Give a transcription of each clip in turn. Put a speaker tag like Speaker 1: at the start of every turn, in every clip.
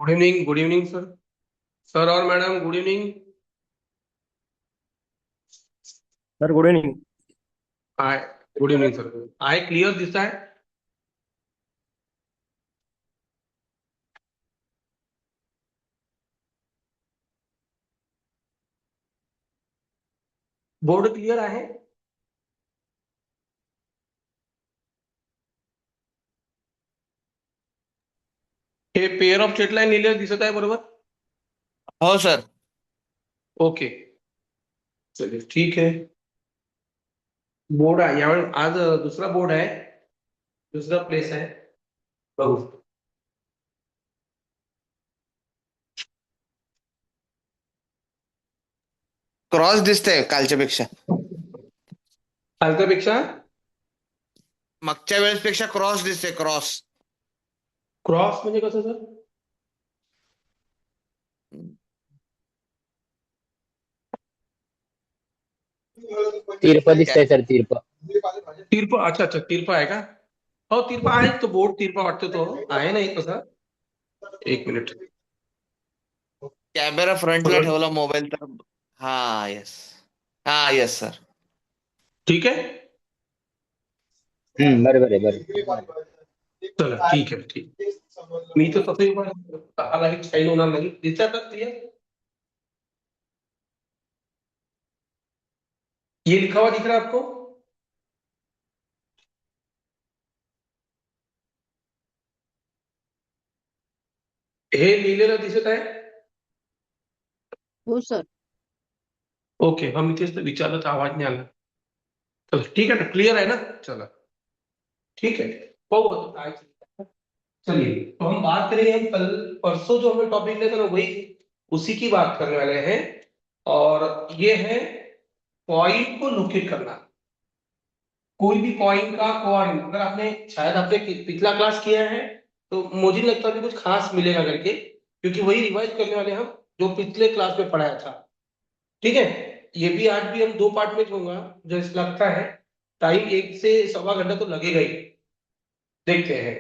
Speaker 1: Good evening sir. Sir और madam good evening.
Speaker 2: Sir good evening.
Speaker 1: आए। Good evening sir. आए clear दिसता है। बोर्ड क्लियर आहे. हे पेअर ऑफ स्ट्रेट लाईन लिहिलेलं दिसत आहे बरोबर.
Speaker 2: हो सर.
Speaker 1: ओके. चलिए ठीक है. बोर्ड आहे यावेळी आज दुसरा बोर्ड आहे. दुसरा प्लेस आहे. बघू.
Speaker 2: क्रॉस दिसतंय कालच्या पेक्षा.
Speaker 1: कालच्यापेक्षा
Speaker 2: मागच्या वेळेस पेक्षा क्रॉस दिसतंय, क्रॉस.
Speaker 1: क्रॉस म्हणजे कसं सर.
Speaker 3: तिरपं दिसतंय
Speaker 2: काय?
Speaker 3: सर, तिरपं.
Speaker 1: तिरपा. अच्छा अच्छा तिरपा आहे का. हो तिरपा आहे तो बोर्ड तिरपा वाटतो तो. आहे नाही तसा. एक मिनिट.
Speaker 2: कॅमेरा फ्रंटला
Speaker 1: बरोबर.
Speaker 2: ठेवला मोबाईल तर. हा येस. हा येस सर.
Speaker 1: ठीक आहे.
Speaker 3: बरोबर आहे, बरोबर.
Speaker 1: चला ठीक आहे ठीक. मी तर तसंही पण लाईट शाईन होणार नाही दिसतात क्लियर. ये लिखा हुआ दिख रहा है आपको. हे लिहिलेलं दिसत आहे.
Speaker 4: हो सर.
Speaker 1: ओके हम इथेच तर विचारलं तर आवाज नाही आला. चलो ठीक है ना क्लियर है ना. चला ठीक है. हो काय चलता है? चलिए तो हम बात करेंगे. हम कल परसों जो हमने टॉपिक लिया था ना वही उसी की बात करने वाले हैं. और ये है पॉइंट को लोकेट करना. कोई भी पॉइंट का कोऑर्डिनेट अगर आपने शायद आपने पिछला क्लास किया है तो मुझे नहीं लगता अभी कुछ खास मिलेगा करके क्योंकि वही रिवाइज करने वाले हम जो पिछले क्लास में पढ़ाया था. ठीक है. ये भी आज भी हम दो पार्ट में होगा. जो इस लगता है टाइम 1 से 1.25 घंटा तो लगेगा ही. देखते हैं.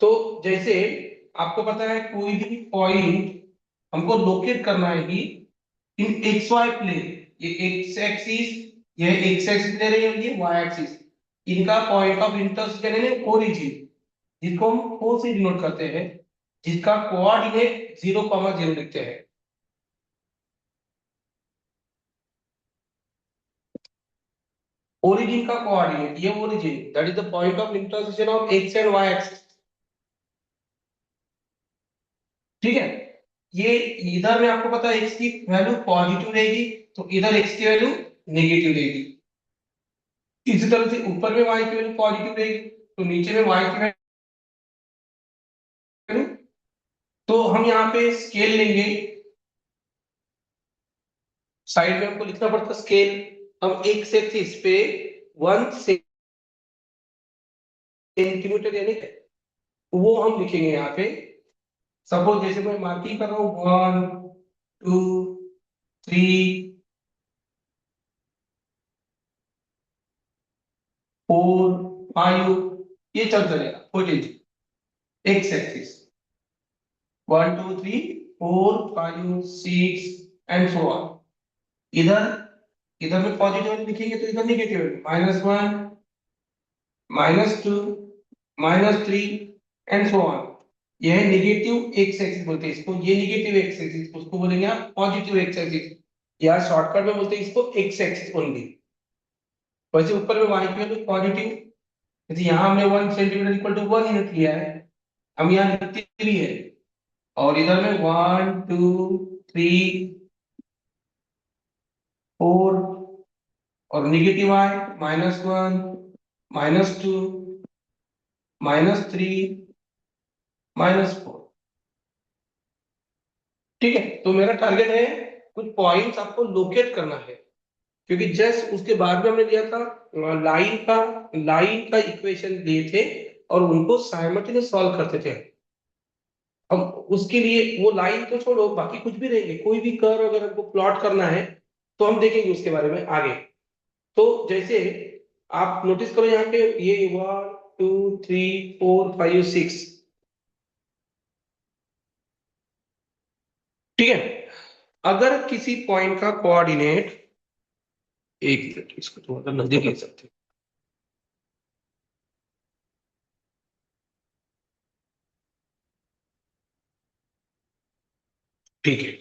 Speaker 1: तो जैसे आपको पता है कोई भी पॉइंट हमको लोकेट करना है कि इन एक्स वाई प्लेन. ये एक्स एक्सिस. ये एक्स एक्सिस ले रही है ये वाई एक्सिस. इनका पॉइंट ऑफ इंटरसेक्शन ओरिजिन जिसको हम ओ से डिनोट करते हैं जिसका कोऑर्डिनेट 0,0 लिखते हैं. ओरिजिन का कोऑर्डिनेट ये origin that is the point of intersection of X and Y axis. ठीक है. ये इधर में आपको पता है एक्स की वैल्यू पॉजिटिव रहेगी तो इधर एक्स की वैल्यू नेगेटिव रहेगी. इसी तरह से ऊपर में वाई की वैल्यू पॉजिटिव रहेगी तो नीचे में वाई की वैल्यू. तो हम यहाँ पे स्केल लेंगे. साइड में हमको लिखना पड़ता स्केल. हम एक्स एक्सिस पे 1 सेंटीमीटर यानी वो हम लिखेंगे यहाँ पे. सपोज जैसे मैं मार्किंग कर रहा हूँ 1 2 3 4 5 ये चल चलेगा 14 x axis 1 2 3 4 5 6 and so on. इधर इधर में पॉजिटिव लिखेंगे तो इधर निगेटिव -1 -2 -3 एंड सो ऑन. यह है निगेटिव एक्स एक्सिस बोलते हैं इसको. ये निगेटिव एक्स एक्सिस उसको बोलेंगे आप पॉजिटिव एक्स एक्सिस या शॉर्टकट में बोलते हैं इसको एक्स एक्सिस ओनली. वैसे ऊपर में वाई की वैल्यू पॉजिटिव. जैसे यहाँ हमने 1 सेंटीमीटर इक्वल टू 1 यूनिट लिया है. हम यहाँ लिखते भी है. और इधर में 1 2 3 4 और निगेटिव आई -1 -2 -3 -4. ठीक है. तो मेरा टारगेट है कुछ पॉइंट्स आपको लोकेट करना है क्योंकि जस्ट उसके बाद में हमने लिया था लाइन का इक्वेशन लिए थे और उनको साइमल्टेनियस सॉल्व करते थे. अब उसके लिए वो लाइन तो छोड़ो बाकी कुछ भी रहेंगे कोई भी कर्व अगर हमको प्लॉट करना है तो हम देखेंगे उसके बारे में आगे. तो जैसे आप नोटिस करो यहाँ पे ये 1 2 3 4 5 6 ठीक है। अगर किसी पॉइंट का कोऑर्डिनेट, एक मिनट इसको थोड़ा सा नजदीक ले सकते हैं। ठीक है,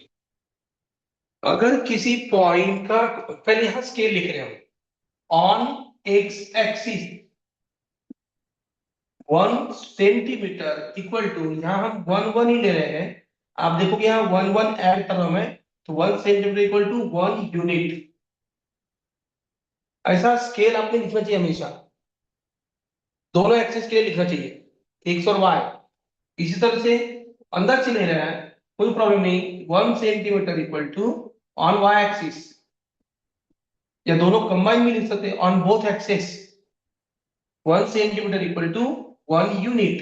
Speaker 1: अगर किसी पॉइंट का, पहले यहां स्केल लिख रहे हैं हम, on X axis 1 centimetre equal to, यहां हम 1 1 ही ले रहे हैं। आप देखोगे यहां 1 1 ऐड कर रहा हूं मैं, तो 1 सेंटीमीटर इक्वल टू 1 यूनिट। ऐसा स्केल आपने लिखना चाहिए हमेशा, दोनों एक्सिस के लिए लिखना चाहिए, एक्स और वाई। इसी तरह से अंदर से ले रहे हैं, कोई प्रॉब्लम नहीं, 1 centimetre equal to on Y axis, या दोनों कंबाइन भी लिख सकते हैं, on both axis 1 centimetre equal to 1 unit,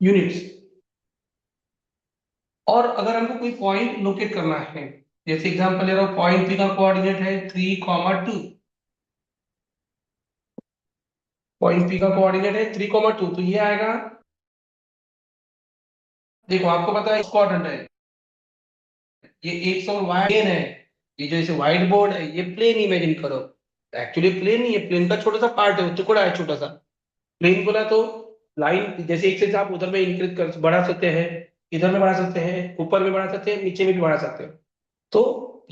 Speaker 1: units. और अगर हमको कोई पॉइंट लोकेट करना है, जैसे एग्जांपल ले रहा हूं, पॉइंट पी का कोऑर्डिनेट है 3,2, पॉइंट पी का कोऑर्डिनेट है 3,2, तो ये आएगा, देखो आपको पता है क्वाड्रेंट है, ये एक्स और वाई प्लेन है, ये जो ऐसे व्हाइट बोर्ड है ये प्लेन इमेजिन करो। एक्चुअली प्लेन नहीं है, प्लेन का छोटा सा पार्ट है, टुकड़ा है छोटा सा। प्लेन बोला तो लाइन जैसे एक से आप उधर में इंक्रीज कर बढ़ा सकते हैं, इधर में बढ़ा सकते हैं, ऊपर में बढ़ा सकते हैं, नीचे में भी बढ़ा सकते हैं। तो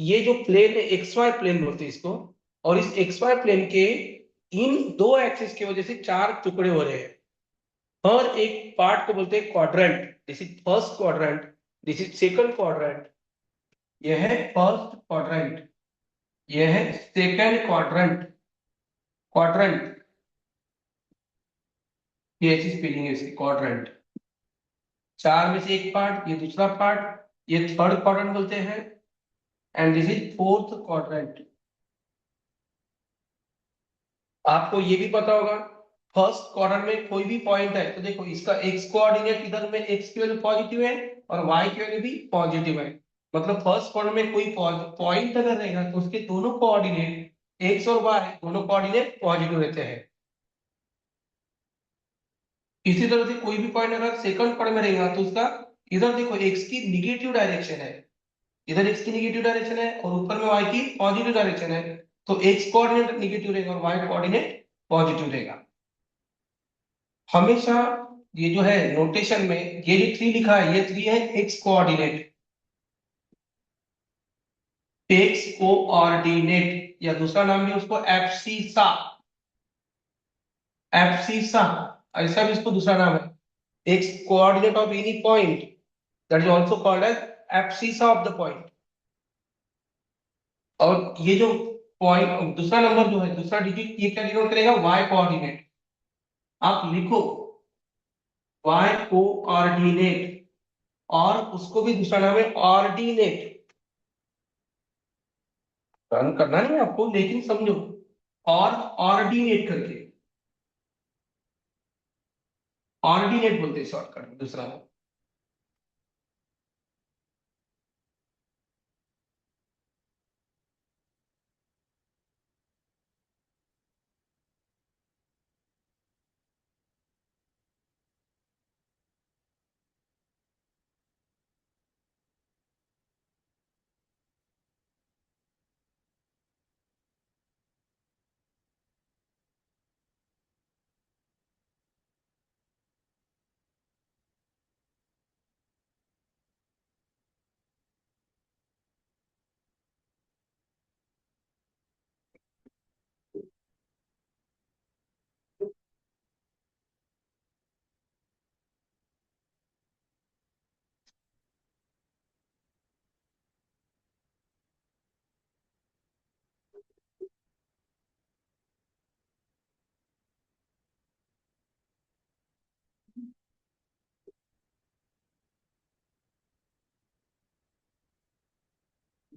Speaker 1: ये जो प्लेन है एक्स वाई प्लेन बोलते हैं इसको, और इस एक्स वाई प्लेन के इन दो एक्सिस की वजह से चार टुकड़े हो रहे हैं। हर एक पार्ट को बोलते हैं quadrant. This is first quadrant, this is second quadrant, यह है फर्स्ट क्वाड्रेंट, यह है सेकंड क्वाड्रेंट, क्वाड्रेंट, ये ऐसी स्पेलिंग है इसकी, क्वाड्रेंट। चार में से एक पार्ट, ये दूसरा पार्ट, ये थर्ड क्वाड्रेंट बोलते हैं, and this is fourth quadrant. आपको ये भी पता होगा, फर्स्ट क्वाड्रेंट में कोई भी पॉइंट है तो देखो इसका एक्स कोऑर्डिनेट इधर में एक्स की वैल्यू पॉजिटिव है और वाई की वैल्यू भी पॉजिटिव है। मतलब फर्स्ट क्वाड्रेंट में कोई पॉइंट अगर रहेगा तो उसके दोनों कोऑर्डिनेट एक्स और वाई दोनों कोऑर्डिनेट पॉजिटिव रहते हैं। इसी तरह से कोई भी पॉइंट अगर सेकंड क्वाड्रेंट में रहेगा तो उसका, इधर देखो एक्स की निगेटिव डायरेक्शन है, इधर एक्स की निगेटिव डायरेक्शन है और ऊपर में वाई की पॉजिटिव डायरेक्शन है, तो एक्स कोऑर्डिनेट निगेटिव रहेगा और वाई कोऑर्डिनेट पॉजिटिव रहेगा हमेशा। ये जो है नोटेशन में ये जो 3 लिखा है, ये 3 है एक्स कोऑर्डिनेट, एक्स कोऑर्डिनेट, या दूसरा नाम भी उसको एब्सिसा, एब्सिसा, ऐसा भी इसको दूसरा नाम है, X coordinate of any point, that is also called as abscissa of the point. और ये जो पॉइंट दूसरा नंबर जो है, दूसरा डिजिट, ये क्या डिनोट करेगा, वाई कोऑर्डिनेट। आप लिखो वाई कोऑर्डिनेट, और उसको भी दूसरा नाम है ऑर्डिनेट। रन करना नहीं है आपको, लेकिन समझो, और ऑर्डिनेट करके, ऑर्डिनेट बोलते हैं शॉर्टकट में दूसरा नाम।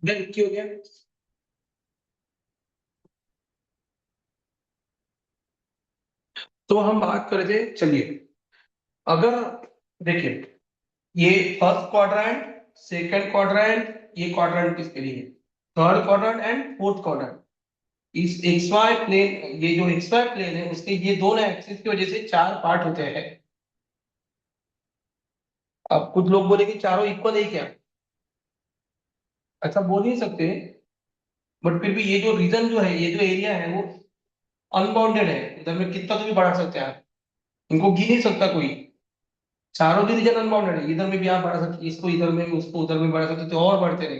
Speaker 1: देन क्या हो गया, तो हम बात कर रहे थे, चलिए अगर देखिए, ये फर्स्ट क्वाड्रेंट, सेकंड क्वाड्रेंट, ये क्वाड्रेंट किसके लिए है, third quadrant and fourth quadrant. इस एक्स वाई प्लेन, ये जो एक्स वाई प्लेन है उसके ये दोनों एक्सिस की वजह से चार पार्ट होते हैं। अब कुछ लोग बोले कि चारों इक्वल है क्या, ऐसा बोल नहीं सकते, बट फिर भी ये जो रीजन जो है, ये जो एरिया है वो अनबाउंडेड है, इधर में कितना तो भी बढ़ा सकते हैं आप, इनको गिन नहीं सकता कोई। चारों भी रीजन अनबाउंडेड है, इधर में भी आप बढ़ा सकते, इसको इधर में उसको उधर में बढ़ा सकते, तो और बढ़ते रहे,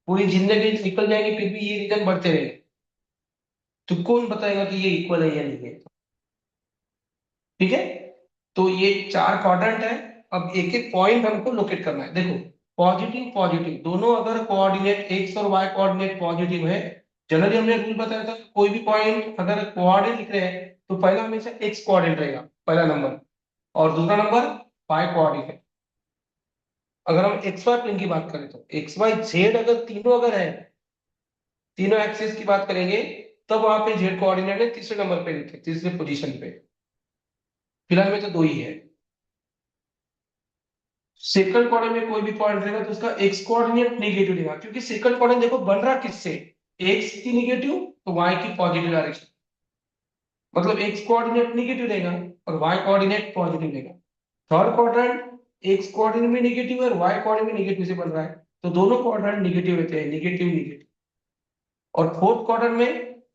Speaker 1: पूरी जिंदगी निकल जाएंगे फिर भी ये रीजन बढ़ते रहे, तो कौन बताएगा कि ये इक्वल है या नहीं है। ठीक है, तो ये चार क्वाड्रेंट है। अब एक एक पॉइंट हमको लोकेट करना है। देखो, पॉजिटिव पॉजिटिव दोनों अगर कोऑर्डिनेट एक्स और वाई कोऑर्डिनेट पॉजिटिव है, जनरली हमने रूल बताया था, कोई भी पॉइंट अगर कोऑर्डिनेट लिख रहे हैं तो पहला हमेशा एक्स कोऑर्डिनेट रहेगा, पहला नंबर, और दूसरा नंबर वाई कोऑर्डिनेट। अगर हम एक्स वाई प्लेन की बात करें तो एक्स वाई जेड अगर तीनों अगर है, तीनों एक्सिस की बात करेंगे, तब वहां पे जेड कोऑर्डिनेट है तीसरे नंबर पे, तीसरे पोजीशन पे, फिलहाल में तो दो ही है। सेकंड क्वाड्रेंट में कोई भी पॉइंट रहेगा तो उसका एक्स कोऑर्डिनेट नेगेटिव रहेगा, क्योंकि सेकंड क्वाड्रेंट देखो बन रहा किससे, एक्स की नेगेटिव तो वाई की पॉजिटिव डायरेक्शन, मतलब एक्स कोऑर्डिनेट नेगेटिव रहेगा और वाई कोऑर्डिनेट पॉजिटिव रहेगा। थर्ड क्वाड्रेंट एक्स कोऑर्डिनेट में नेगेटिव है और वाई कोऑर्डिनेट में नेगेटिव से बन रहा है, तो दोनों क्वाड्रेंट नेगेटिव रहते हैं, नेगेटिव नेगेटिव। और फोर्थ क्वाड्रेंट में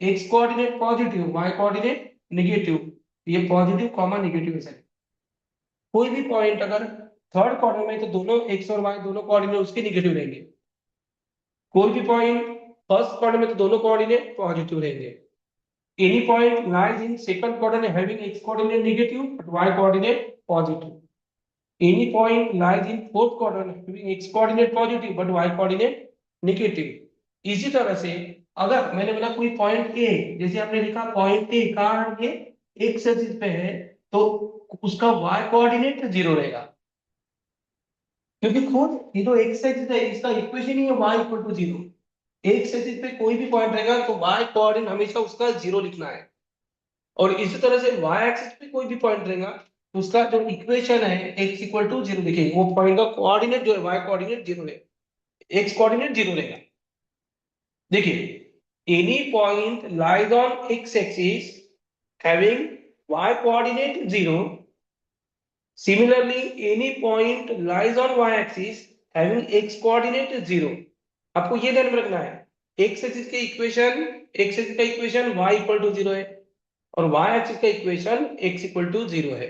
Speaker 1: X coordinate positive, Y coordinate negative, ये पॉजिटिव कॉमा नेगेटिव है। कोई भी पॉइंट अगर थर्ड क्वाड्रेंट में, तो दोनों एक्स और वाई दोनों कोऑर्डिनेट उसके नेगेटिव रहेंगे। कोई भी पॉइंट फर्स्ट क्वाड्रेंट में तो दोनों कोऑर्डिनेट पॉजिटिव रहेंगे। Any point lies in second quadrant having x coordinate negative but why coordinate positive. Any point lies in fourth quadrant having x coordinate positive but why coordinate negative. इसी तरह से अगर मैंने बोला कोई पॉइंट ए, जैसे आपने लिखा पॉइंट ए कहाँ है, ये एक्स एक्सिस पे है, तो उसका वाई कोऑर्डिनेट जीरो रहेगा, क्योंकि खुद ये जो एक्स एक्सिस है इसका इक्वेशन ही है y equal to zero. X axis पे कोई भी पॉइंट रहेगा तो y कोऑर्डिनेट हमेशा उसका जीरो लिखना है, और इसी तरह से y एक्सिस पे कोई भी पॉइंट रहेगा तो उसका जो इक्वेशन है x इक्वल टू जीरो लिखेंगे, वो पॉइंट का कोऑर्डिनेट जो है y कोऑर्डिनेट जीरो रहेगा, x कोऑर्डिनेट जीरो रहेगा। देखिए, any point lies on x axis having y coordinate zero, similarly any point lies on y-axis having x coordinate 0। आपको ये ध्यान में रखना है, x एक्सिस के इक्वेशन, x एक्सिस का equation y equal to zero है और y एक्सिस का equation x equal to zero है।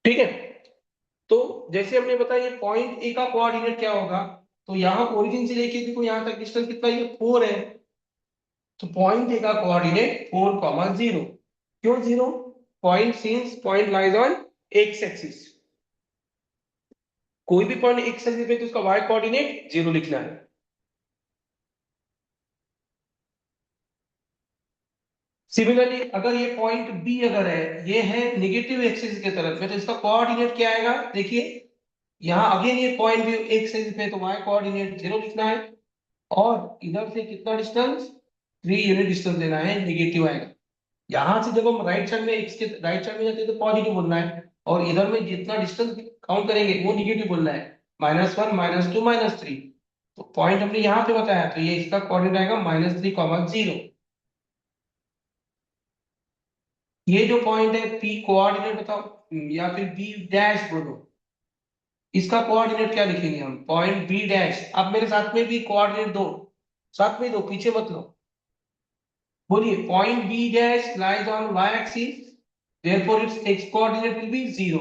Speaker 1: ठीक है, तो जैसे हमने बताया ये पॉइंट ए का कोऑर्डिनेट क्या होगा, तो यहाँ ओरिजिन से लेके देखो यहाँ तक डिस्टेंस कितना, ये 4 है, तो पॉइंट ए का कोऑर्डिनेट 4 कॉमा जीरो। क्यों zero? Point since point lies on X axis, कोई भी पॉइंट एक्स एक्सिस पे तो उसका वाई कोऑर्डिनेट जीरो लिखना है। सिमिलरली अगर ये पॉइंट बी अगर है, ये है नेगेटिव एक्सिस की तरफ में, तो इसका कोऑर्डिनेट क्या आएगा, देखिए यहाँ अगेन ये पॉइंट भी एक्स एक्सिस पे, तो वाई कोऑर्डिनेट जीरो लिखना है, और इधर से कितना डिस्टेंस, 3 यूनिट डिस्टेंस लेना है, नेगेटिव आएगा। यहाँ से जब हम राइट साइड में एक्स के राइट साइड में जाते हैं तो पॉजिटिव बोलना है, और इधर में जितना डिस्टेंस काउंट करेंगे वो निगेटिव बोलना है, -1 -2 -3। तो पॉइंट हमने यहाँ पे बताया, तो ये इसका कोऑर्डिनेट आएगा -3 जीरो। ये जो पॉइंट है पी कोऑर्डिनेट बताओ, या फिर बी डैश बोलो, इसका कोऑर्डिनेट क्या लिखेंगे हम, पॉइंट बी डैश। आप मेरे साथ में भी कोऑर्डिनेट दो, साथ में दो, पीछे मत लो, बोलिए point B dash lies on Y axis, therefore its X coordinate will be zero.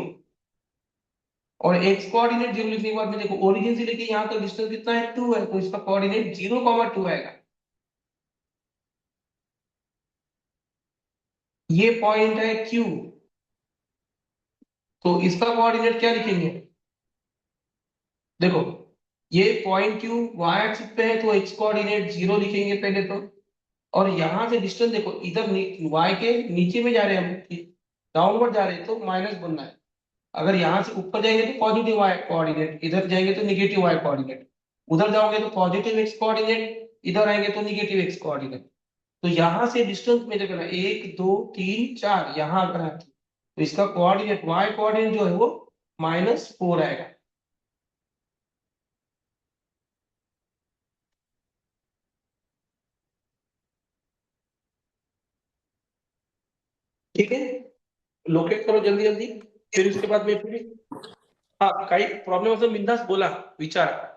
Speaker 1: और एक्स कोऑर्डिनेट जीरो लिखने के बाद में देखो ओरिजिन से लेके यहाँ तक डिस्टेंस कितना है, 2 है, तो इसका कोऑर्डिनेट 0,2 आएगा। ये पॉइंट है क्यू, तो इसका कोऑर्डिनेट क्या लिखेंगे, देखो ये पॉइंट क्यू वाई एक्सिस पे है तो एक्स कोऑर्डिनेट जीरो लिखेंगे पहले तो, और यहां से डिस्टेंस देखो इधर वाई के नीचे में जा रहे हैं हम, डाउनवर्ड जा रहे हैं तो माइनस बनना है। अगर यहां से ऊपर जाएंगे तो पॉजिटिव वाई कोऑर्डिनेट, इधर जाएंगे तो निगेटिव वाई कोऑर्डिनेट, उधर जाओगे तो पॉजिटिव एक्स कोऑर्डिनेट, इधर आएंगे तो निगेटिव एक्स कोऑर्डिनेट। तो यहां से डिस्टेंस मेजर करना है, 1 2 3 4, यहां अगर है तो इसका कोऑर्डिनेट वाई कोऑर्डिनेट जो है वो -4 आएगा। ठीक है, लोकेट करो जल्दी जल्दी, फिर उसके बाद में फिर हाँ काही प्रॉब्लेम असेल बिंदास बोला, विचारा.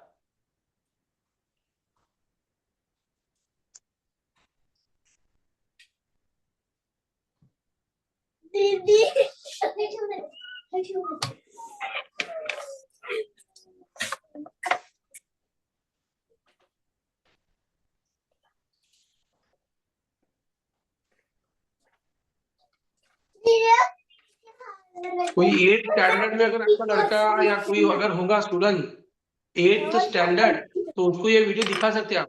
Speaker 4: दीदी
Speaker 1: कोई 8th स्टैंडर्ड में अगर आपका लड़का या कोई अगर होगा स्टूडेंट 8th स्टैंडर्ड, तो उसको ये वीडियो दिखा सकते हैं आप.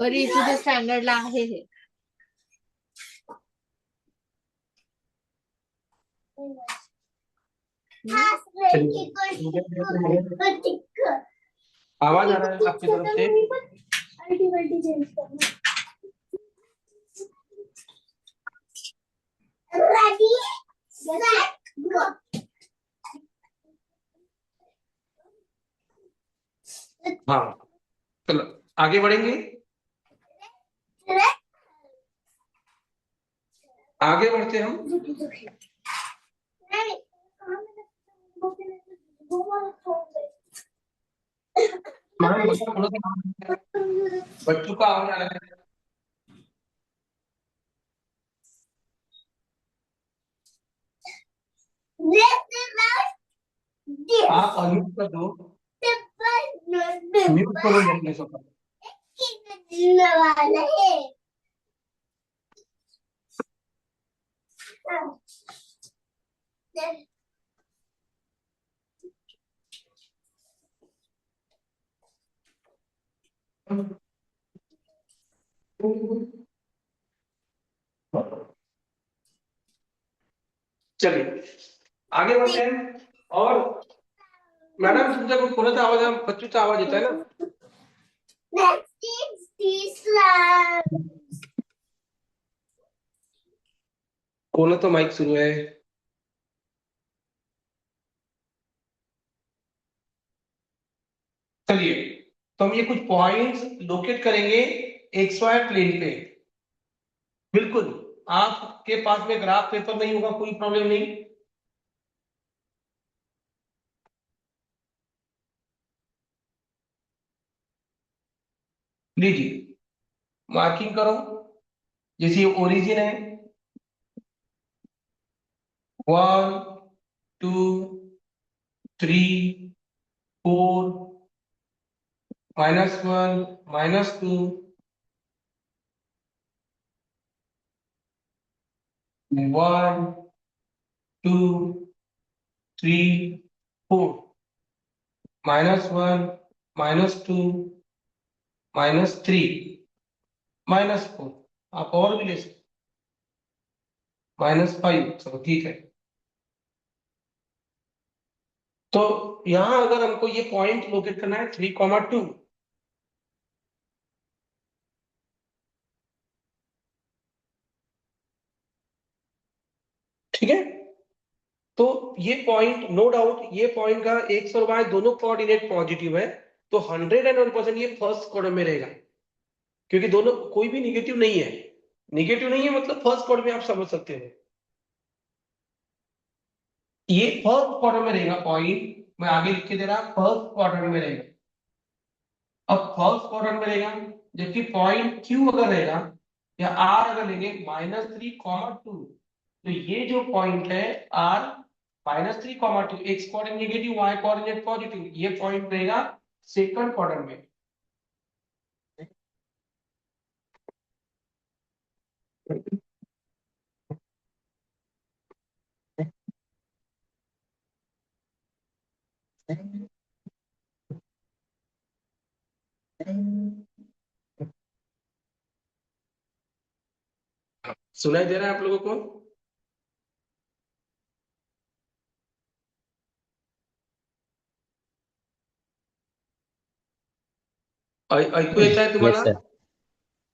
Speaker 4: तरी तुझ्या स्टँडर्डला आहे हे.
Speaker 1: आवाज आ रहा है आपकी तरफ से. हाँ चलो आगे बढ़ेंगे, आगे बढ़ते हम. मैडम थोड़ा सा बच्चों का आवाज आ रहा है. आप अनम्यूट कर दो, म्यूट करो अपने स्वतः. चलिए आगे बढ़ते हैं. और मैडम तुमचा कोणाचा आवाज आहे, बच्चूचा आवाज येत आहे ना. कोणाचा माइक सुरू आहे. चलिए तो हम ये कुछ पॉइंट्स लोकेट करेंगे एक्स वाई प्लेन पे. बिल्कुल आपके पास में ग्राफ पेपर नहीं होगा कोई प्रॉब्लम नहीं. लीजिए मार्किंग करो, जैसे ये ओरिजिन है 1 2 3 4 -1 -2 1 2 3 4 -1 -2 -3 -4. आप और भी ले सकते, -5. चलो ठीक है. तो यहां अगर हमको ये पॉइंट लोकेट करना है 3,2, ठीक है. तो ये पॉइंट नो डाउट ये पॉइंट का एक्स और वाई दोनों कोऑर्डिनेट पॉजिटिव है, तो 101% ये फर्स्ट कॉलम में रहेगा, क्योंकि दोनों कोई भी निगेटिव नहीं है. निगेटिव नहीं है मतलब फर्स्ट कॉलम में आप समझ सकते हो. ये फर्स्ट क्वाड्रेंट में रहेगा पॉइंट, मैं आगे लिख के दे रहा फर्स्ट क्वाड्रेंट में रहेगा. अब फर्स्ट क्वाड्रेंट में रहेगा, जबकि पॉइंट क्यू अगर रहेगा या आर अगर लेंगे -3,2, तो ये जो पॉइंट है R -3,2 X coordinate negative Y coordinate positive, ये पॉइंट रहेगा सेकंड क्वाड्रेंट में. सुनाई दे रहा है आप लोगों को? ऐकू येत आहे
Speaker 3: येस
Speaker 1: तुम्हाला?
Speaker 3: सर.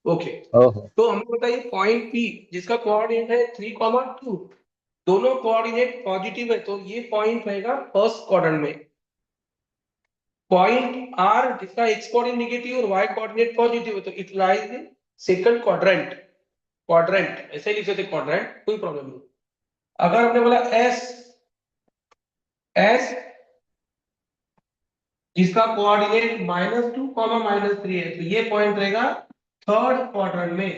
Speaker 1: ओके.
Speaker 3: हो हो.
Speaker 1: तो हमें बताइए पॉइंट पी जिसका कोऑर्डिनेट है 3,2, दोनों कोऑर्डिनेट पॉजिटिव है, तो ये पॉइंट रहेगा फर्स्ट क्वाड्रेंट में. पॉइंट आर जिसका एक्स कोऑर्डिनेट नेगेटिव और वाई कोऑर्डिनेट पॉजिटिव है, तो it lies in second quadrant. Quadrant, ऐसे लिख सकते क्वाड्रेंट, कोई प्रॉब्लम नहीं। अगर हमने बोला एस, एस जिसका कोऑर्डिनेट -2, -3 है, तो ये पॉइंट रहेगा थर्ड क्वाड्रेंट में,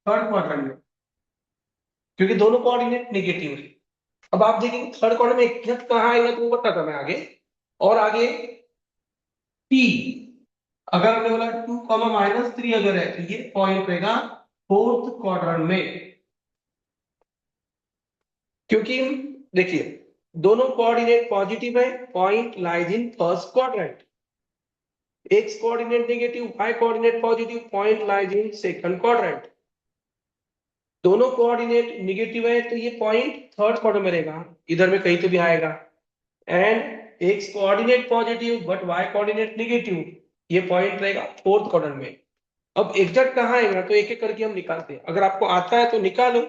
Speaker 1: थर्ड क्वाड्रेंट में, क्योंकि दोनों कोऑर्डिनेट नेगेटिव है। अब आप देखेंगे थर्ड क्वाड्रेंट में एग्जैक्ट कहाँ आएगा तो वो बताता मैं आगे। और आगे टी, अगर हमने बोला 2, -3 अगर है तो ये पॉइंट रहेगा फोर्थ क्वाड्रेंट में, क्योंकि देखिए दोनों कोऑर्डिनेट पॉजिटिव है, point lies in first quadrant. X coordinate negative, Y coordinate positive, point lies in second quadrant. दोनों कोऑर्डिनेट नेगेटिव है तो ये पॉइंट थर्ड क्वाड्रेंट में रहेगा, इधर में कहीं तो भी आएगा। And x coordinate positive but why coordinate negative, ये पॉइंट रहेगा फोर्थ क्वाड्रेंट में। अब एग्जैक्ट कहाँ आएगा तो एक एक करके हम निकालते हैं, अगर आपको आता है तो निकालो,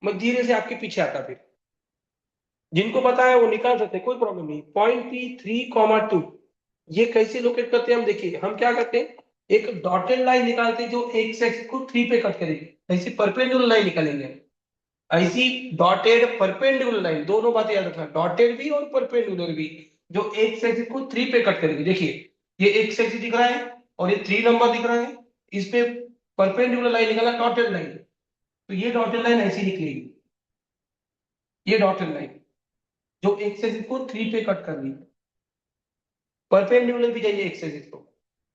Speaker 1: मैं धीरे से आपके पीछे आता, फिर जिनको पता है वो निकाल सकते हैं, कोई प्रॉब्लम नहीं। पॉइंट पी 3,2 ये कैसे लोकेट करते हैं हम देखिए, हम क्या करते हैं एक डॉटेड लाइन निकालते हैं जो एक्स एक्सिस को 3 पे कट करेगी, ऐसी परपेंडिकुलर लाइन निकालेंगे। ऐसी डॉटेड परपेंडिकुलर लाइन, दोनों बातें याद रखना, डॉटेड भी और परपेंडिकुलर भी, जो एक्स एक्सिस को 3 पे कट करेगी। देखिए ये एक्स एक्सिस दिख रहा है और ये 3 नंबर दिख रहा है, इस पे परपेंडिकुलर लाइन निकाला डॉटेड लाइन, तो ये डॉटेड लाइन ऐसी निकलेगी, ये डॉटेड लाइन जो एक्स एक्सिस को 3 पे कट कर रही है, परपेंडिकुलर भी चाहिए एक्स एक्सिस को।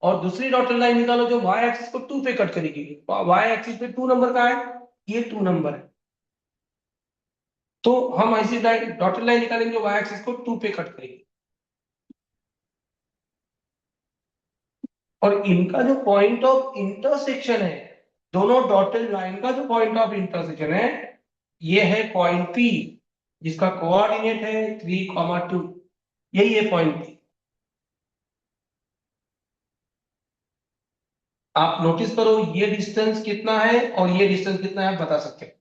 Speaker 1: और दूसरी डॉटेड लाइन निकालो जो वाई एक्सिस को 2 पे कट करेगी, वाई एक्सिस पे 2 नंबर का है, ये 2 नंबर है, तो हम ऐसी डॉटेड लाइन निकालेंगे जो वाई एक्सिस को 2 पे कट करेगी। और इनका जो पॉइंट ऑफ इंटरसेक्शन है, दोनों डॉटेड लाइन का जो पॉइंट ऑफ इंटरसेक्शन है, ये है पॉइंट पी, जिसका कोऑर्डिनेट है 3,2, यही है पॉइंट पी। आप नोटिस करो ये डिस्टेंस कितना है और ये डिस्टेंस कितना है, आप बता सकते हैं।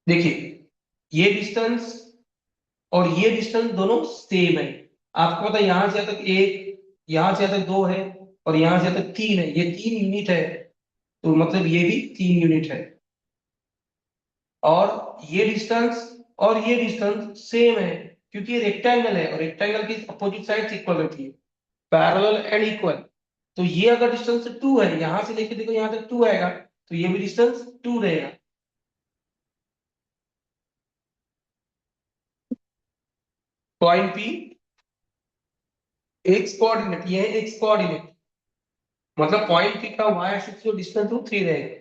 Speaker 1: देखिए ये डिस्टेंस और ये डिस्टेंस दोनों सेम है, आपको पता है यहां से तक 1, यहां से तक 2 है, और यहां से तक 3 है, ये 3 यूनिट है, तो मतलब ये भी 3 यूनिट है। और ये डिस्टेंस और ये डिस्टेंस सेम है, क्योंकि ये रेक्टेंगल है और रेक्टेंगल की अपोजिट साइड इक्वल रहती है, पैरेलल एंड इक्वल। तो ये अगर डिस्टेंस 2 है, यहां से लेके देखो यहां तक 2 आएगा, तो ये भी डिस्टेंस 2 रहेगा। पॉइंट पी एक्स कोऑर्डिनेट, ये है एक्स कोऑर्डिनेट, मतलब पॉइंट पी का वाई एक्सिस जो डिस्टेंस 3 रहेगा।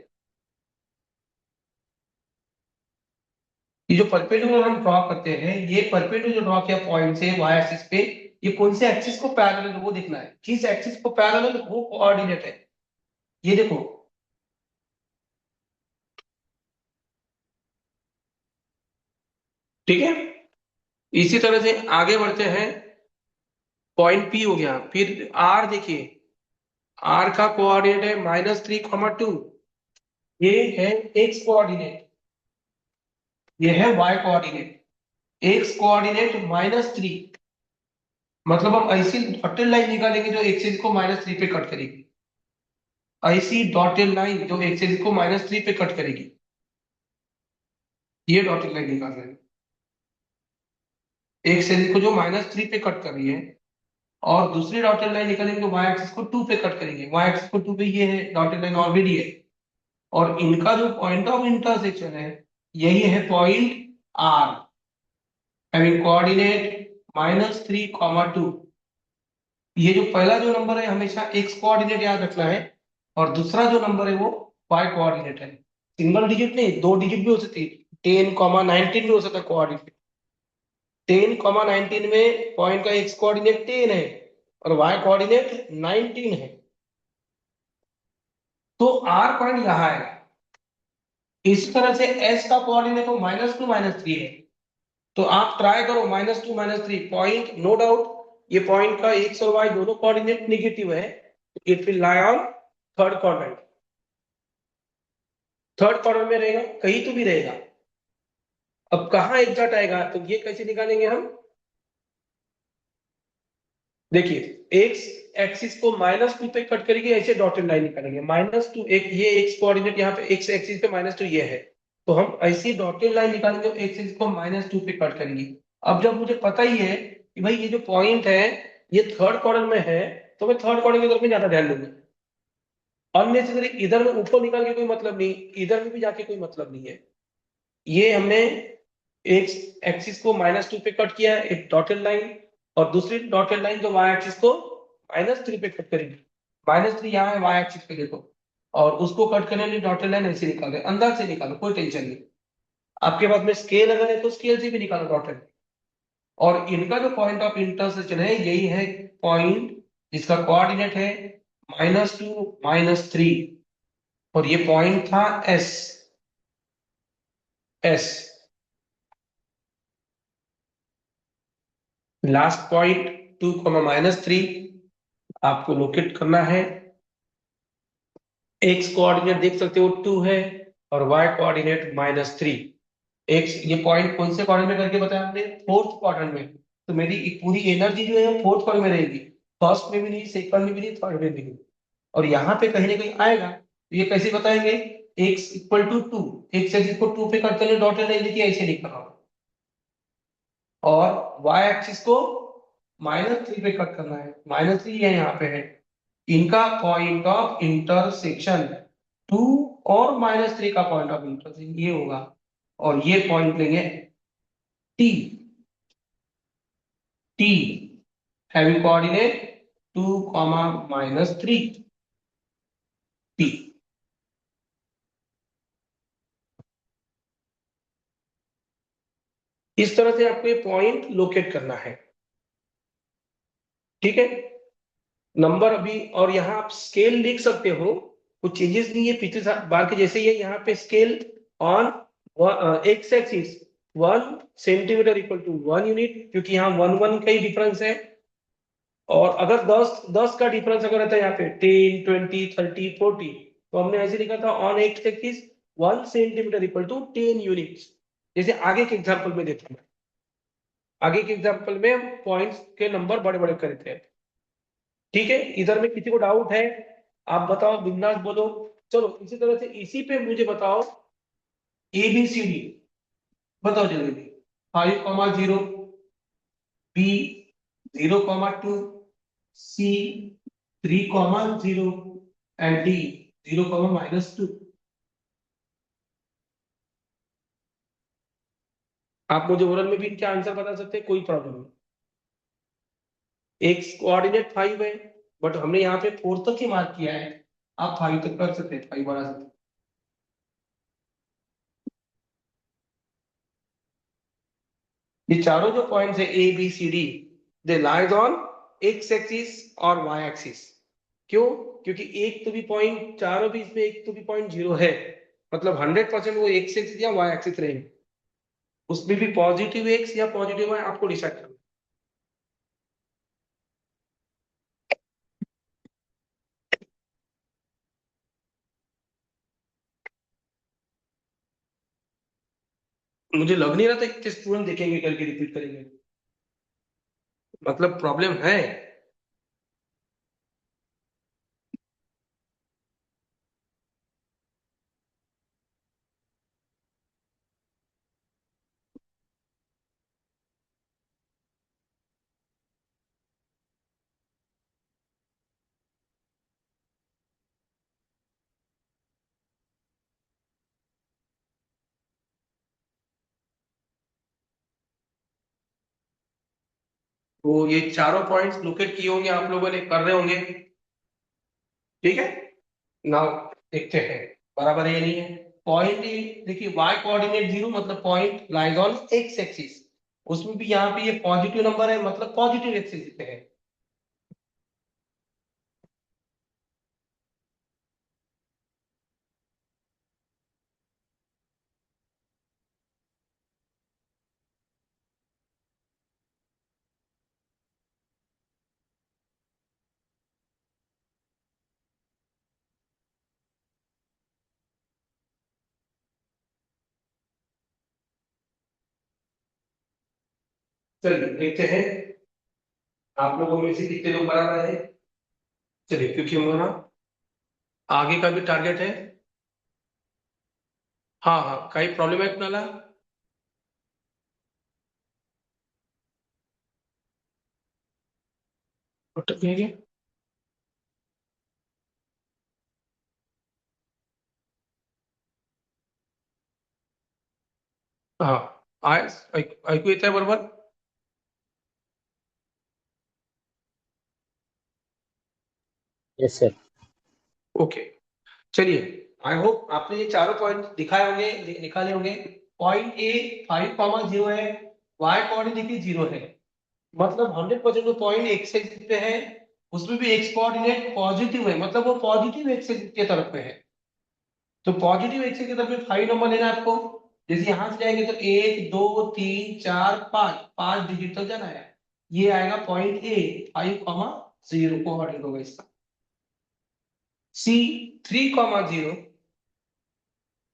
Speaker 1: ये जो परपेंडिकुलर हम ड्रॉ करते हैं, ये परपेंडिकुलर जो ड्रॉ किया पॉइंट से वाई एक्सिस पे, ये कौन से एक्सिस को पैरेलल है वो देखना है, किस एक्सिस को पैरेलल वो कोऑर्डिनेट है, ये देखो। ठीक है, इसी तरह से आगे बढ़ते हैं। पॉइंट पी हो गया, फिर आर देखिए, आर का कोऑर्डिनेट है -3,2, ये है एक्स कोऑर्डिनेट, ये है वाई कोऑर्डिनेट। एक्स कोऑर्डिनेट -3, मतलब हम ऐसी डॉटेड लाइन निकालेंगे जो एक्सिस को -3 पे कट करेगी, ऐसी डॉटेड लाइन जो एक्सिस को -3 पे कट करेगी, ये डॉटेड लाइन निकाल रहे हैं, एक्सिस को जो -3 पे कट कर रही है। और दूसरी डॉटेड लाइन निकालेंगे जो वाई एक्सिस को 2 पे कट करेंगे, वाई एक्सिस को 2 पे, ये है डॉटेड लाइन ऑलरेडी है। और इनका जो पॉइंट ऑफ इंटरसेक्शन है, यही है पॉइंट आर, हैविंग कोऑर्डिनेट -3,2। ये जो पहला जो नंबर है हमेशा एक्स कोऑर्डिनेट याद रखना है, और दूसरा जो नंबर है वो वाई कोऑर्डिनेट है। सिंगल डिजिट नहीं, 2 डिजिट भी हो सकती है, 10,19 भी हो सकता है कोऑर्डिनेट। 10,19 में पॉइंट का एक्स कोऑर्डिनेट 10 है और वाई कोऑर्डिनेट 19 है, तो आर पॉइंट यहां है। इस तरह से एस का कोऑर्डिनेट तो -2 -3 है, तो आप ट्राई करो -2 -3 पॉइंट, नो डाउट ये पॉइंट का एक्स और वाई दोनों कोऑर्डिनेट नेगेटिव है, it will lie on third quadrant, third quadrant में रहेगा, कहीं तो भी रहेगा। अब कहां एग्जैक्ट आएगा तो ये कैसे निकालेंगे हम, देखिए एक्स एक्सिस को -2 पे कट करेंगे, ऐसे डॉटेड लाइन निकालेंगे। -2 एक ये एक्स कोऑर्डिनेट यहाँ पे एक्स एक्सिस पे -2 ये है, तो हम ऐसी डॉटेड लाइन निकालेंगे एक्स एक्सिस को -2 पे कट करेंगे। अब जब मुझे पता ही है कि भाई ये जो पॉइंट है ये थर्ड क्वाड्रेंट में है, तो मैं थर्ड क्वाड्रेंट की तरफ में ज्यादा ध्यान दूंगा। अननेसेसरी इधर में ऊपर निकाल के कोई मतलब नहीं, इधर में भी जाके कोई मतलब नहीं है। ये हमने एक एक्सिस को -2 पे कट किया है एक डॉटेड लाइन, और दूसरी डॉटेड लाइन जो वाई एक्सिस को -3 पे कट करेगी। -3 यहाँ है वाई एक्सिस पे देखो, और उसको कट करने लिए डॉटेड लाइन ऐसे निकाल दे, अंदर से निकालो, कोई टेंशन नहीं। आपके पास में स्केल अगर है तो स्केल से भी निकालो डॉटेड। और इनका जो पॉइंट ऑफ इंटरसेक्शन है यही है पॉइंट जिसका कोऑर्डिनेट है -2 -3, और ये पॉइंट था एस। एस लास्ट पॉइंट 2, -3 आपको लोकेट करना है। एक्स कोऑर्डिनेट देख सकते हो 2 है, और वाई कोऑर्डिनेट -3। एक्स ये पॉइंट कौन से क्वाड्रेंट में करके बताया हमने, फोर्थ क्वाड्रेंट में। तो मेरी पूरी एनर्जी जो है फोर्थ क्वाड्रेंट में रहेगी, फर्स्ट में भी नहीं, सेकंड में भी नहीं, थर्ड में भी नहीं। और यहाँ पे कहीं ना कहीं आएगा, तो ये कैसे बताएंगे, X equal to 2, X axis को 2 पे करते हुए डॉटेड लाइन लिखिए, ऐसे लिख रहा हूं। और वाई एक्सिस को -3 पे कट करना है, -3 है यहाँ पे है। इनका पॉइंट ऑफ इंटरसेक्शन 2 और -3 का पॉइंट ऑफ इंटरसेक्शन ये होगा, और ये पॉइंट लेंगे T. T having coordinate 2, -3 T. इस तरह से आपको ये पॉइंट लोकेट करना है, ठीक है। नंबर अभी, और यहाँ आप स्केल लिख सकते हो, कुछ चेंजेस नहीं है पिछले बार के जैसे ही है। यहाँ पे scale on X axis 1 centimetre equal to 1 unit, क्योंकि यहाँ 1 का ही डिफरेंस है। और अगर 10 का डिफरेंस अगर रहता है यहाँ पे 10 20 30 40, तो हमने ऐसे लिखा था on X axis 1 centimetre equal to 10 units. जैसे आगे के एग्जाम्पल में देखते हैं, आगे के एग्जाम्पल में हम पॉइंट्स के नंबर बड़े बड़े करते हैं, ठीक है। इधर में किसी को डाउट है आप बताओ, बिंदास बोलो। चलो इसी तरह से इसी पे मुझे बताओ ABCD, बताओ जल्दी। 5, 0, B 0, 2, C 3, 0 एंड D 0, -2। आप मुझे ओरल में भी इनके आंसर बता सकते हैं, कोई प्रॉब्लम नहीं। एक कोऑर्डिनेट 5 है, बट हमने यहाँ पे 4 तक ही मार्क किया है, आप 5 तक कर सकते हैं, 5 बना सकते हैं। ये चारों जो पॉइंट्स है ABCD, they lies on X axis और वाई एक्सिस। क्यों? क्योंकि एक तो भी पॉइंट, चारों भी इसमें एक तो भी पॉइंट 0 है, मतलब 100% वो एक्स एक्सिस या वाई एक्सिस रहेंगे। उसमें भी पॉजिटिव एक्स या पॉजिटिव वाई आपको डिसाइड करना। मुझे लग नहीं रहा था कि स्टूडेंट देखेंगे करके रिपीट करेंगे, मतलब प्रॉब्लम है। तो ये चारों पॉइंट्स लोकेट किए होंगे आप लोगों ने, कर रहे होंगे, ठीक है। नाउ देखते हैं बराबर है या नहीं है। पॉइंट देखिए वाई कोऑर्डिनेट 0 मतलब point lies on X axis, उसमें भी यहाँ पे ये पॉजिटिव नंबर है, मतलब पॉजिटिव एक्सिस पे है। चलिए देखते हैं। आप लोगों में से कितने लोग बना रहे हैं? चलिए, क्योंकि हमारा आगे का भी टारगेट है। हाँ हाँ, काही प्रॉब्लेम है कुणाला? अटक गए क्या? हाँ, ऐकू येत आहे बरोबर?
Speaker 3: Yes sir.
Speaker 1: ओके, चलिए। आई होप आपने ये चारों पॉइंट दिखाए होंगे, निकाले होंगे। पॉइंट ए 5,0 है, वाई कोऑर्डिनेट देखिए 0 है, मतलब 100% जो पॉइंट एक्स एक्सिस पे है उसमें भी एक्स कोऑर्डिनेट पॉजिटिव है, मतलब वो पॉजिटिव एक्स एक्सिस के तरफ में है। तो पॉजिटिव एक्सिस की तरफ में 5 नंबर लेना है आपको। जैसे यहां से जाएंगे तो 1 2 3 4 5 डिजिट तक जाना है। ये आएगा पॉइंट ए 5,0 कोऑर्डिनेट होगा इसका। सी 3,0,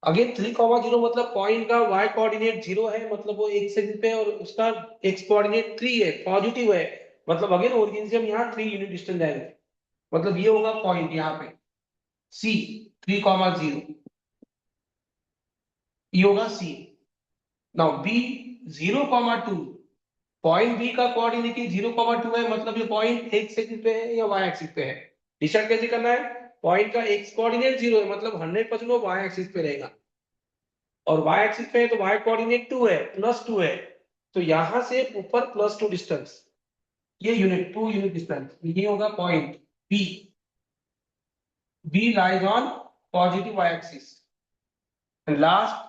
Speaker 1: अगेन 3,0 मतलब पॉइंट का y कोऑर्डिनेट 0 है, मतलब वो एक्स एक्सिस पे है, और उसका x कोऑर्डिनेट 3 है, पॉजिटिव है, मतलब अगेन ओरिजिन से हम यहाँ 3 यूनिट डिस्टेंस जाएंगे, मतलब ये होगा पॉइंट यहाँ पे C 3,0, ये होगा C। Now B 0,2, point B का कोऑर्डिनेट 0,2 है, मतलब ये पॉइंट एक्स एक्सिस पे है या y एक्सिस पे है। डिसाइड कैसे करना है? पॉइंट का x कोऑर्डिनेट 0 है, मतलब 100% वो y एक्सिस पे रहेगा, और y एक्सिस पे है तो y कोऑर्डिनेट 2 है, +2 है, तो यहां से ऊपर +2 डिस्टेंस, ये यूनिट 2 यूनिट डिस्टेंस, ये होगा point B. B lies on positive y axis. And last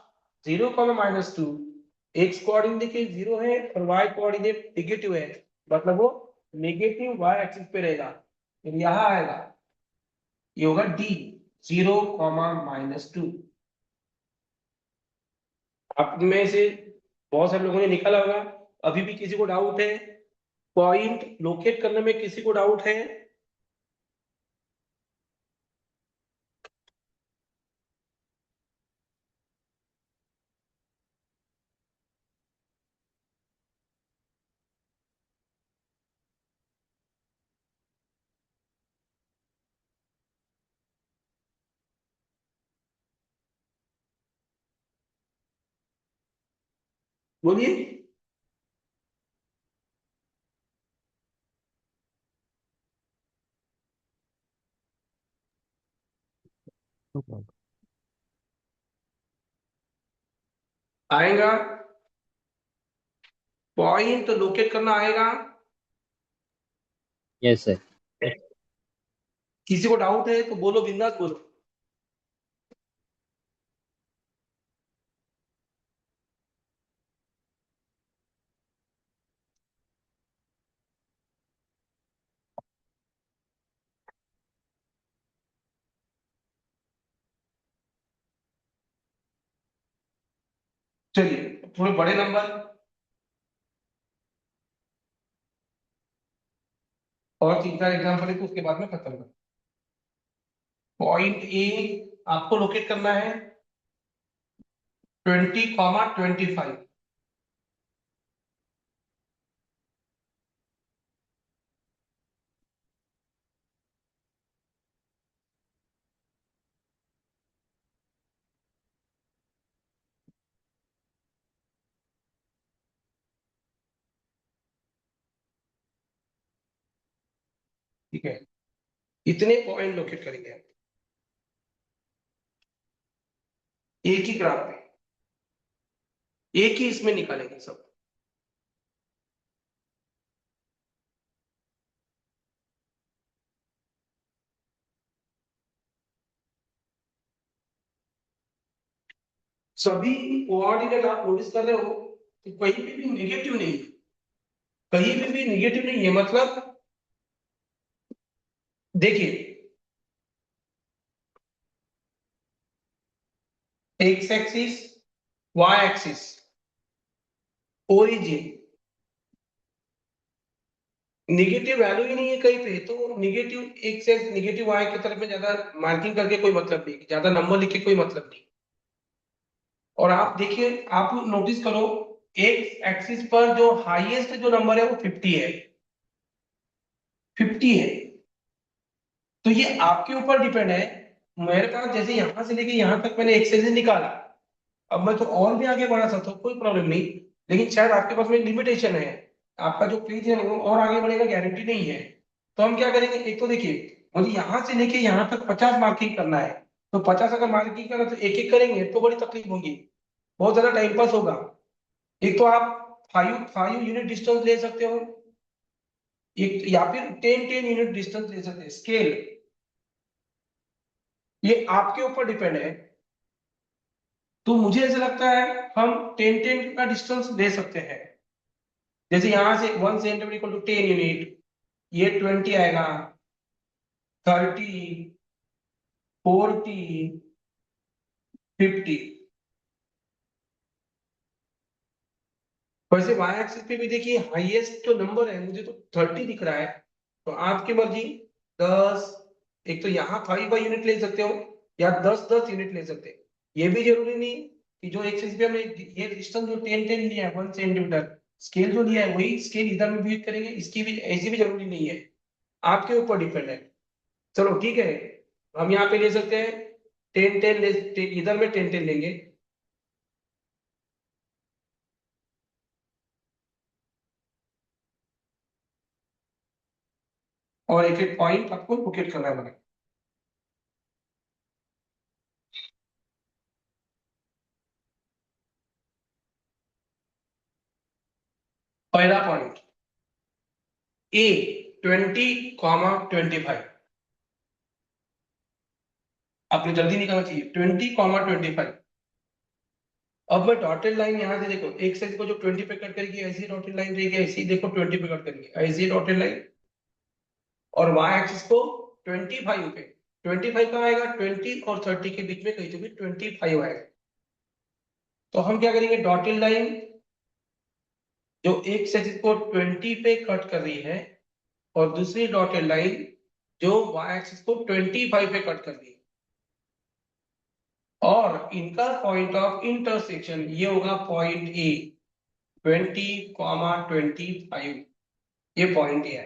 Speaker 1: 0,-2, X coordinate देखिए 0 है और y कोऑर्डिनेट नेगेटिव है, मतलब वो नेगेटिव y एक्सिस पे रहेगा, फिर यहां आएगा, ये होगा डी 0,-2। आप में से बहुत सारे लोगों ने निकाला होगा। अभी भी किसी को डाउट है? पॉइंट लोकेट करने में किसी को डाउट है? बोलिए। आएगा, पॉइंट लोकेट करना आएगा।
Speaker 3: Yes sir.
Speaker 1: किसी को डाउट है तो बोलो, बिंदास बोलो। चलिए, थोड़े बड़े नंबर और 3 4 एग्जाम्पल है तो उसके बाद में खत्म कर। पॉइंट ए आपको लोकेट करना है 20,25, ठीक है? इतने पॉइंट लोकेट करेंगे आप एक ही ग्राफ में, एक ही इसमें निकालेंगे सब। सभी कोऑर्डिनेट आप नोटिस कर रहे हो कि कहीं पे भी नेगेटिव नहीं है, कहीं पे भी नेगेटिव नहीं है, मतलब देखिए, X axis, Y axis, origin, negative value ही नहीं है कहीं पे, तो negative X X negative Y की तरफ में ज्यादा मार्किंग करके कोई मतलब नहीं, ज्यादा नंबर लिख के कोई मतलब नहीं। और आप देखिए, आप नोटिस करो, एक्स एक्सिस पर जो हाईएस्ट जो नंबर है वो 50 है, 50 है। तो ये आपके ऊपर डिपेंड है। मेरे पास जैसे यहां से लेके यहां तक मैंने एक्सरसाइज निकाला, अब मैं तो और भी आगे बढ़ा सकता हूँ, कोई प्रॉब्लम नहीं। लेकिन शायद आपके पास में लिमिटेशन है, आपका जो पेज है वो और आगे बढ़ेगा गारंटी नहीं है। तो हम क्या करेंगे, एक तो देखिए मुझे यहाँ से लेके यहाँ तक 50 मार्किंग करना है। तो 50 अगर मार्किंग करना तो एक एक करेंगे तो बड़ी तकलीफ होगी, बहुत ज्यादा टाइम पास होगा। एक तो आप 5 यूनिट डिस्टेंस ले सकते हो, एक या फिर 10 यूनिट डिस्टेंस ले सकते हैं स्केल। ये आपके ऊपर डिपेंड है। तो मुझे ऐसा लगता है हम 10 का डिस्टेंस ले सकते हैं। जैसे यहां से 1 सेंटीमीटर इक्वल टू 10 यूनिट, ये 20 आएगा, 30, 40, 50। वैसे वाई एक्सिस पे भी देखिए हाईएस्ट जो नंबर है मुझे तो 30 दिख रहा है। तो आपकी मर्जी, 10, एक तो यहाँ 5 यूनिट ले सकते हो या 10 यूनिट ले सकते हैं। ये भी जरूरी नहीं कि जो एक्सिस पे हमने ये डिस्टेंस जो 10 लिया है 1 सेंटीमीटर, स्केल जो लिया है वही स्केल इधर में भी यूज करेंगे, इसकी भी ऐसी भी जरूरी नहीं है, आपके ऊपर डिपेंड है। चलो ठीक है, हम यहाँ पे ले सकते हैं 10 ले, इधर में 10 लेंगे। और एक एक पॉइंट आपको लोकेट करना है। पहला पॉइंट ए 20, 25, आपने जल्दी निकालना चाहिए 20, 25। अब मैं डॉटेड लाइन यहां से देखो, एक साइड को जो 20 पे कट करेगी ऐसी डॉटेड लाइन रहेगी, ऐसी देखो 20 पे कट करेंगे ऐसी डॉटेड लाइन। और वाई एक्सिस को 25 पे, 25 कहाँ आएगा, 20 और 30 के बीच में कहीं तो भी 25 आएगा। तो हम क्या करेंगे, डॉटेड लाइन जो एक सेक्शन को 20 पे कट कर रही है और दूसरी डॉटेड लाइन जो वाई एक्सिस को 25 पे कट कर रही है, और इनका पॉइंट ऑफ इंटरसेक्शन ये होगा पॉइंट ए, 20, 25, ये पॉइंट ए है।